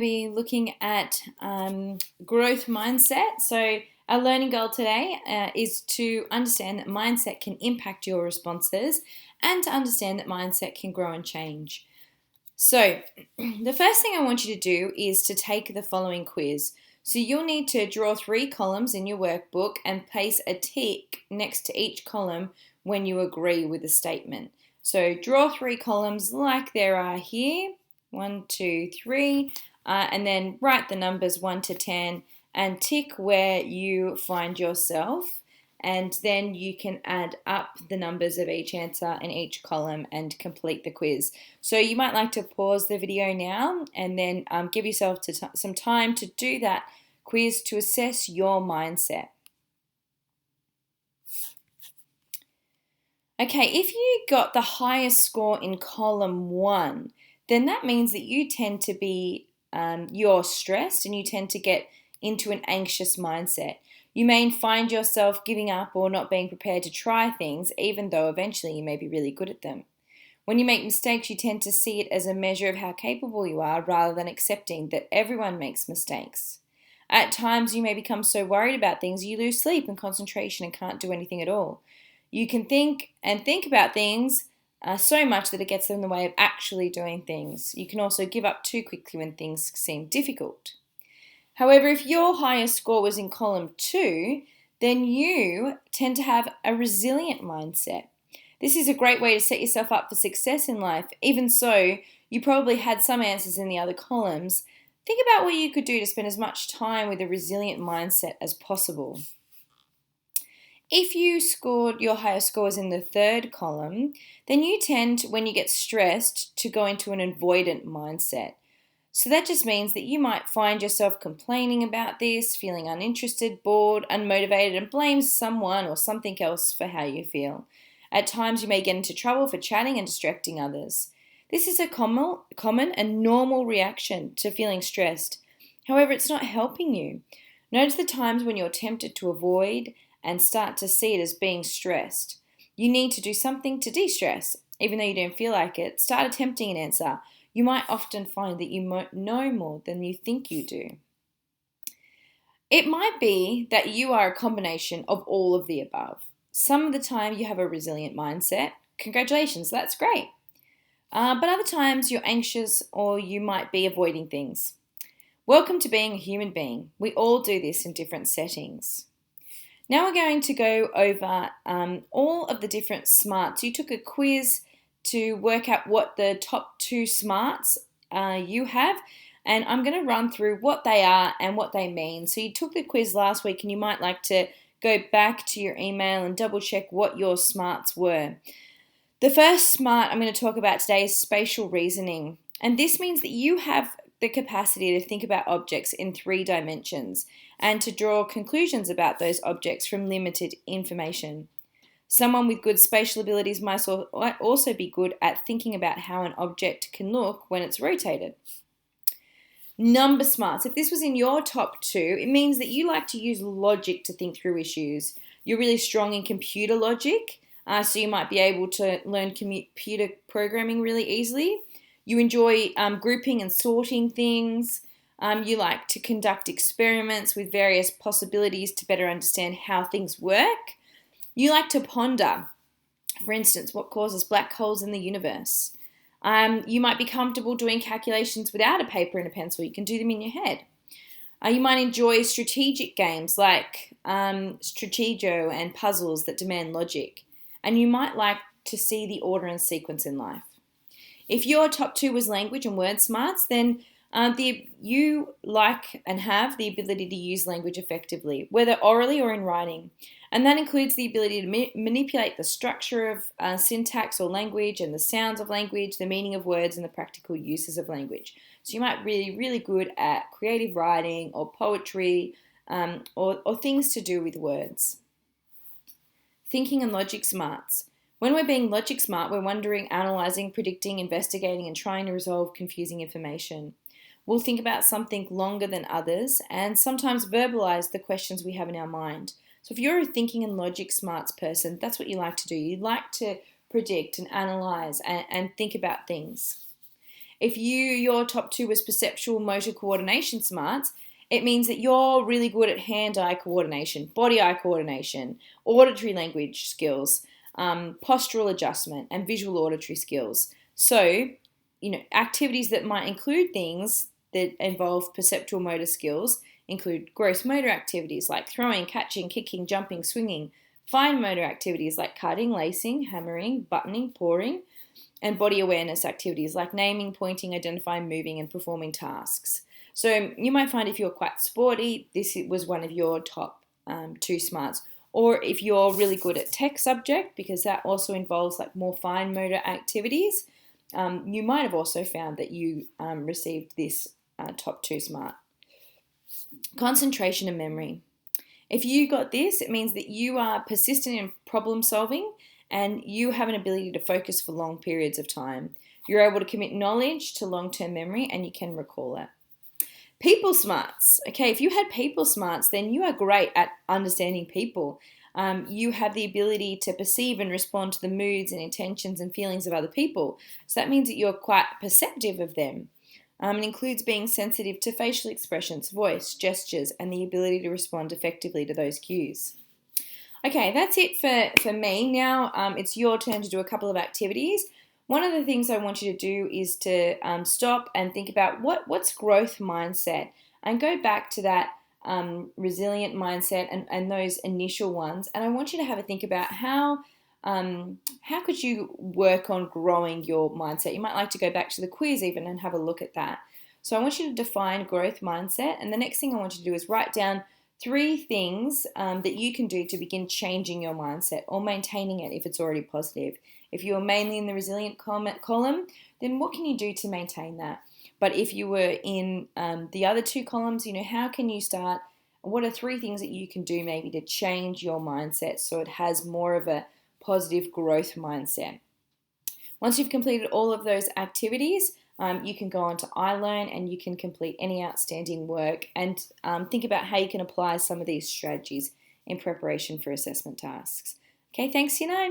Be looking at growth mindset. So our learning goal today is to understand that mindset can impact your responses and to understand that mindset can grow and change. So the first thing I want you to do is to take the following quiz. So you'll need to draw 3 columns in your workbook and place a tick next to each column when you agree with the statement. So draw 3 columns like there are here, 1, 2, 3, and then write the numbers 1 to 10 and tick where you find yourself, and then you can add up the numbers of each answer in each column and complete the quiz. So you might like to pause the video now and then give yourself some time to do that quiz to assess your mindset. Okay, if you got the highest score in column 1, then that means that you tend to be, you're stressed and you tend to get into an anxious mindset. You may find yourself giving up or not being prepared to try things, even though eventually you may be really good at them. When you make mistakes, you tend to see it as a measure of how capable you are rather than accepting that everyone makes mistakes. At times, you may become so worried about things you lose sleep and concentration and can't do anything at all. You can think about things so much that it gets in the way of actually doing things. You can also give up too quickly when things seem difficult. However, if your highest score was in column 2, then you tend to have a resilient mindset. This is a great way to set yourself up for success in life. Even so, you probably had some answers in the other columns. Think about what you could do to spend as much time with a resilient mindset as possible. If you scored your highest scores in the 3rd column, then you tend, when you get stressed, to go into an avoidant mindset. So that just means that you might find yourself complaining about this, feeling uninterested, bored, unmotivated, and blame someone or something else for how you feel. At times, you may get into trouble for chatting and distracting others. This is a common and normal reaction to feeling stressed. However, it's not helping you. Notice the times when you're tempted to avoid and start to see it as being stressed. You need to do something to de-stress. Even though you don't feel like it, start attempting an answer. You might often find that you know more than you think you do. It might be that you are a combination of all of the above. Some of the time you have a resilient mindset. Congratulations, that's great. But other times you're anxious or you might be avoiding things. Welcome to being a human being. We all do this in different settings. Now we're going to go over all of the different smarts. You took a quiz to work out what the top 2 smarts you have, and I'm going to run through what they are and what they mean. So you took the quiz last week and you might like to go back to your email and double check what your smarts were. The first smart I'm going to talk about today is spatial reasoning, and this means that you have the capacity to think about objects in 3 dimensions and to draw conclusions about those objects from limited information. Someone with good spatial abilities might also be good at thinking about how an object can look when it's rotated. Number smarts. If this was in your top 2, it means that you like to use logic to think through issues. You're really strong in computer logic, so you might be able to learn computer programming really easily. You enjoy grouping and sorting things. You like to conduct experiments with various possibilities to better understand how things work. You like to ponder, for instance, what causes black holes in the universe. You might be comfortable doing calculations without a paper and a pencil. You can do them in your head. You might enjoy strategic games like Stratego and puzzles that demand logic. And you might like to see the order and sequence in life. If your top 2 was language and word smarts, then you like and have the ability to use language effectively, whether orally or in writing. And that includes the ability to manipulate the structure of syntax or language and the sounds of language, the meaning of words, and the practical uses of language. So you might be really good at creative writing or poetry or things to do with words. Thinking and logic smarts. When we're being logic smart, we're wondering, analysing, predicting, investigating, and trying to resolve confusing information. We'll think about something longer than others and sometimes verbalise the questions we have in our mind. So if you're a thinking and logic smarts person, that's what you like to do. You like to predict and analyse and think about things. If your top 2 was perceptual motor coordination smarts, it means that you're really good at hand-eye coordination, body-eye coordination, auditory language skills, postural adjustment, and visual auditory skills. So, activities that might include things that involve perceptual motor skills include gross motor activities like throwing, catching, kicking, jumping, swinging, fine motor activities like cutting, lacing, hammering, buttoning, pouring, and body awareness activities like naming, pointing, identifying, moving, and performing tasks. So you might find if you're quite sporty, this was one of your top 2 smarts. Or if you're really good at tech subject, because that also involves like more fine motor activities, you might have also found that you received this top 2 smart. Concentration and memory. If you got this, it means that you are persistent in problem solving and you have an ability to focus for long periods of time. You're able to commit knowledge to long-term memory and you can recall it. People smarts. Okay, if you had people smarts, then you are great at understanding people. You have the ability to perceive and respond to the moods and intentions and feelings of other people. So that means that you're quite perceptive of them. It includes being sensitive to facial expressions, voice, gestures, and the ability to respond effectively to those cues. Okay, that's it for me. Now it's your turn to do a couple of activities. One of the things I want you to do is to stop and think about what's growth mindset and go back to that resilient mindset and those initial ones. And I want you to have a think about how could you work on growing your mindset. You might like to go back to the quiz even and have a look at that. So I want you to define growth mindset. And the next thing I want you to do is write down 3 things that you can do to begin changing your mindset or maintaining it if it's already positive. If you're mainly in the resilient column, then what can you do to maintain that? But if you were in the other 2 columns, how can you start? What are 3 things that you can do maybe to change your mindset so it has more of a positive growth mindset? Once you've completed all of those activities, you can go on to iLearn and you can complete any outstanding work and think about how you can apply some of these strategies in preparation for assessment tasks. Okay, thanks, Year 9.